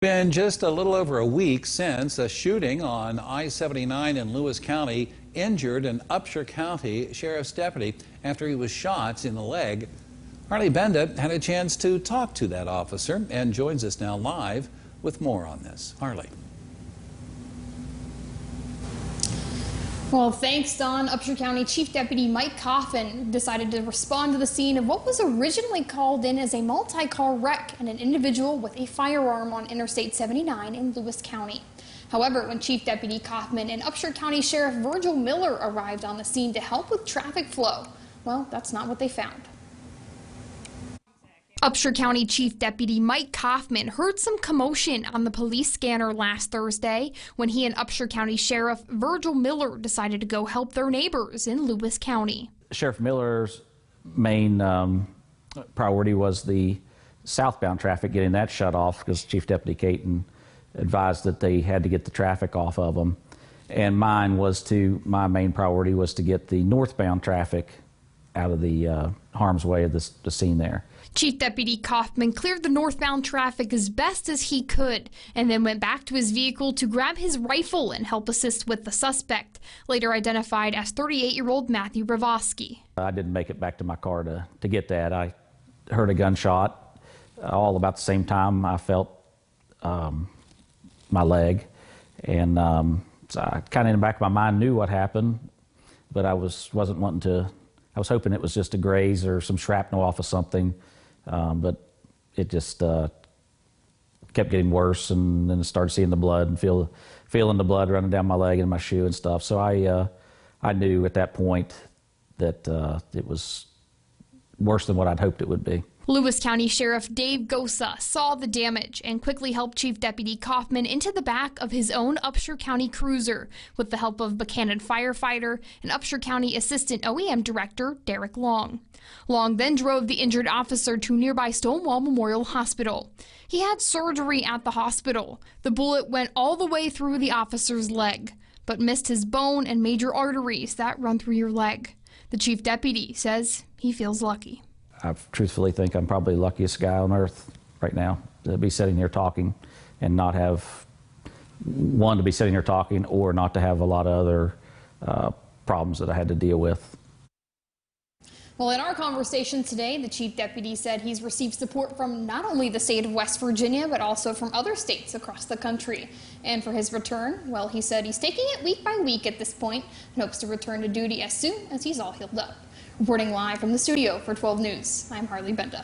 Been just a little over a week since a shooting on I-79 in Lewis County injured an Upshur County Sheriff's deputy after he was shot in the leg. Harley Benda had a chance to talk to that officer and joins us now live with more on this. Harley. Well, thanks, Don. Upshur County Chief Deputy Mike Coffin decided to respond to the scene of what was originally called in as a multi-car wreck and an individual with a firearm on Interstate 79 in Lewis County. However, when Chief Deputy Kaufman and Upshur County Sheriff Virgil Miller arrived on the scene to help with traffic flow, well, that's not what they found. Upshur County Chief Deputy Mike Kaufman heard some commotion on the police scanner last Thursday when he and Upshur County Sheriff Virgil Miller decided to go help their neighbors in Lewis County. Sheriff Miller's main priority was the southbound traffic, getting that shut off because Chief Deputy Caton advised that they had to get the traffic off of them. And my main priority was to get the northbound traffic out of the harm's way of the scene there. Chief Deputy Kaufman cleared the northbound traffic as best as he could and then went back to his vehicle to grab his rifle and help assist with the suspect, later identified as 38-year-old Matthew Bravosky. I didn't make it back to my car to get that. I heard a gunshot all about the same time I felt my leg, and so I kind of in the back of my mind knew what happened, but I wasn't wanting to. I was hoping it was just a graze or some shrapnel off of something, but it just kept getting worse, and then I started seeing the blood and feeling the blood running down my leg and my shoe and stuff. So I knew at that point that it was worse than what I'd hoped it would be. Lewis County Sheriff Dave Gosa saw the damage and quickly helped Chief Deputy Kaufman into the back of his own Upshur County cruiser with the help of Buchanan firefighter and Upshur County Assistant OEM Director Derek Long. Long then drove the injured officer to nearby Stonewall Memorial Hospital. He had surgery at the hospital. The bullet went all the way through the officer's leg, but missed his bone and major arteries that run through your leg. The chief deputy says he feels lucky. I truthfully think I'm probably the luckiest guy on earth right now to be sitting here talking and not have, one, to be sitting here talking, or not to have a lot of other problems that I had to deal with. Well, in our conversation today, the chief deputy said he's received support from not only the state of West Virginia, but also from other states across the country. And for his return, well, he said he's taking it week by week at this point and hopes to return to duty as soon as he's all healed up. Reporting live from the studio for 12 News, I'm Harley Benda.